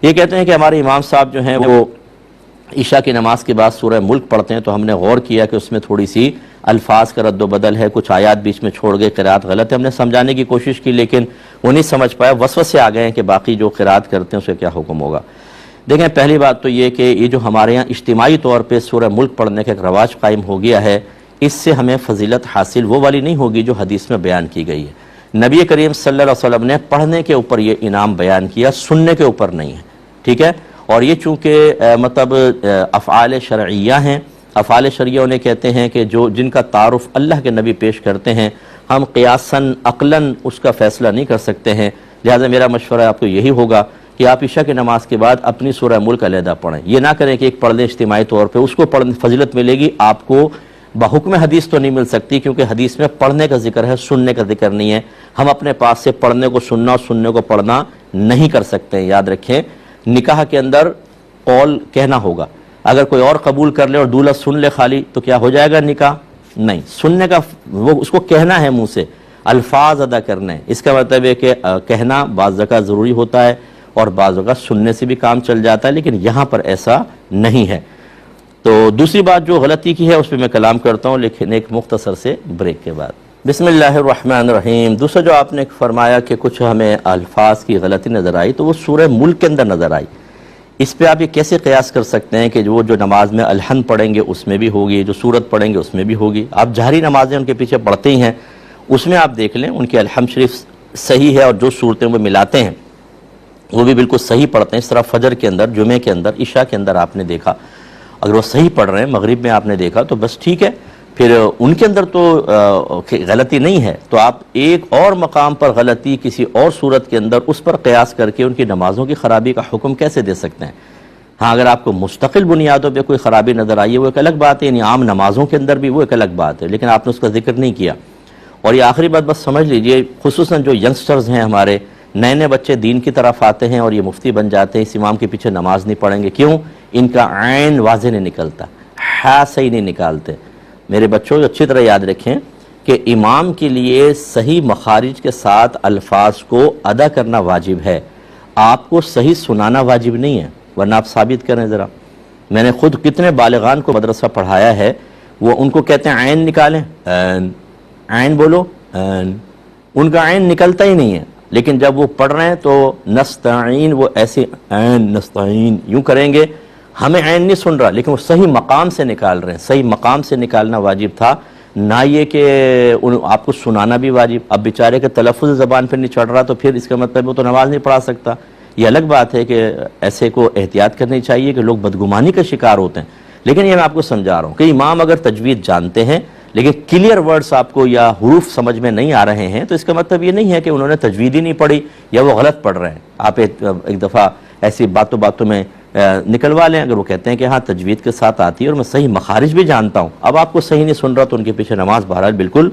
یہ کہتے ہیں کہ ہمارے امام صاحب جو ہیں وہ عشاء کی نماز کے بعد سورہ ملک پڑھتے ہیں، تو ہم نے غور کیا کہ اس میں تھوڑی سی الفاظ کا رد و بدل ہے، کچھ آیات بیچ میں چھوڑ گئے، قرات غلط ہے۔ ہم نے سمجھانے کی کوشش کی لیکن وہ نہیں سمجھ پایا، وسوسے آ گئے ہیں کہ باقی جو قرات کرتے ہیں اس کا کیا حکم ہوگا۔ دیکھیں، پہلی بات تو یہ کہ یہ جو ہمارے ہاں اجتماعی طور پہ سورہ ملک پڑھنے کا ایک رواج قائم ہو گیا ہے، اس سے ہمیں فضیلت حاصل وہ والی نہیں ہوگی جو حدیث میں بیان کی گئی ہے۔ نبی کریم صلی اللہ علیہ وسلم نے پڑھنے کے اوپر یہ انعام بیان کیا، سننے کے اوپر نہیں ہے، ٹھیک ہے۔ اور یہ چونکہ مطلب افعال شرعیہ ہیں، افعال شرعیہ انہیں کہتے ہیں کہ جن کا تعارف اللہ کے نبی پیش کرتے ہیں، ہم قیاساً عقلاً اس کا فیصلہ نہیں کر سکتے ہیں، لہٰذا میرا مشورہ آپ کو یہی ہوگا کہ آپ عشاء کی نماز کے بعد اپنی سورہ ملک علیحدہ پڑھیں۔ یہ نہ کریں کہ ایک پڑھ لیں اجتماعی طور پہ، اس کو پڑھنے فضیلت ملے گی، آپ کو بحکم حدیث تو نہیں مل سکتی، کیونکہ حدیث میں پڑھنے کا ذکر ہے، سننے کا ذکر نہیں ہے۔ ہم اپنے پاس سے پڑھنے کو سننا اور سننے کو پڑھنا نہیں کر سکتے ہیں۔ یاد رکھیں، نکاح کے اندر قول کہنا ہوگا، اگر کوئی اور قبول کر لے اور دولہا سن لے خالی تو کیا ہو جائے گا نکاح؟ نہیں، سننے کا وہ اس کو کہنا ہے، منہ سے الفاظ ادا کرنے۔ اس کا مطلب ہے کہ کہنا بعض جگہ ضروری ہوتا ہے اور بعض جگہ سننے سے بھی کام چل جاتا ہے، لیکن یہاں پر ایسا نہیں ہے۔ تو دوسری بات جو غلطی کی ہے اس پہ میں کلام کرتا ہوں، لیکن ایک مختصر سے بریک کے بعد۔ بسم اللہ الرحمن الرحیم۔ دوسرا جو آپ نے فرمایا کہ کچھ ہمیں الفاظ کی غلطی نظر آئی، تو وہ سورہ ملک کے اندر نظر آئی۔ اس پہ آپ یہ کیسے قیاس کر سکتے ہیں کہ جو نماز میں الحن پڑھیں گے اس میں بھی ہوگی، جو سورت پڑھیں گے اس میں بھی ہوگی؟ آپ جہری نمازیں ان کے پیچھے پڑھتے ہی ہیں، اس میں آپ دیکھ لیں ان کی الحمد شریف صحیح ہے، اور جو صورتیں وہ ملاتے ہیں وہ بھی بالکل صحیح پڑھتے ہیں۔ اس طرح فجر کے اندر، جمعے کے اندر، عشاء کے اندر آپ نے دیکھا اگر وہ صحیح پڑھ رہے ہیں، مغرب میں آپ نے دیکھا تو بس ٹھیک ہے، پھر ان کے اندر تو غلطی نہیں ہے۔ تو آپ ایک اور مقام پر غلطی کسی اور صورت کے اندر اس پر قیاس کر کے ان کی نمازوں کی خرابی کا حکم کیسے دے سکتے ہیں؟ ہاں، اگر آپ کو مستقل بنیادوں پہ کوئی خرابی نظر آئی ہے وہ ایک الگ بات ہے، یعنی عام نمازوں کے اندر بھی وہ ایک الگ بات ہے، لیکن آپ نے اس کا ذکر نہیں کیا۔ اور یہ آخری بات بس سمجھ لیجئے، خصوصاً جو ینگسٹرز ہیں ہمارے، نئے بچے دین کی طرف آتے ہیں اور یہ مفتی بن جاتے ہیں، اس امام کے پیچھے نماز نہیں پڑھیں گے، کیوں؟ ان کا عین واضح نہیں نکلتا، ہا صحیح نہیں نکالتے۔ میرے بچوں اچھی طرح یاد رکھیں کہ امام کے لیے صحیح مخارج کے ساتھ الفاظ کو ادا کرنا واجب ہے، آپ کو صحیح سنانا واجب نہیں ہے، ورنہ آپ ثابت کریں ذرا۔ میں نے خود کتنے بالغان کو مدرسہ پڑھایا ہے، وہ ان کو کہتے ہیں عین نکالیں، عین عین بولو، عین، ان کا عین نکلتا ہی نہیں ہے، لیکن جب وہ پڑھ رہے ہیں تو نستعین، وہ ایسے عین نستعین یوں کریں گے، ہمیں عین نہیں سن رہا لیکن وہ صحیح مقام سے نکال رہے ہیں۔ صحیح مقام سے نکالنا واجب تھا، نہ یہ کہ آپ کو سنانا بھی واجب۔ اب بیچارے کے تلفظ زبان پہ نہیں چڑھ رہا تو پھر اس کا مطلب وہ تو نماز نہیں پڑھا سکتا۔ یہ الگ بات ہے کہ ایسے کو احتیاط کرنی چاہیے کہ لوگ بدگمانی کا شکار ہوتے ہیں، لیکن یہ میں آپ کو سمجھا رہا ہوں کہ امام اگر تجوید جانتے ہیں لیکن کلیئر ورڈز آپ کو یا حروف سمجھ میں نہیں آ رہے ہیں تو اس کا مطلب یہ نہیں ہے کہ انہوں نے تجوید ہی نہیں پڑھی یا وہ غلط پڑھ رہے ہیں۔ آپ ایک دفعہ ایسی باتوں میں نکلوا لیں، اگر وہ کہتے ہیں کہ ہاں تجوید کے ساتھ آتی ہے اور میں صحیح مخارج بھی جانتا ہوں، اب آپ کو صحیح نہیں سن رہا تو ان کے پیچھے نماز بہرحال بالکل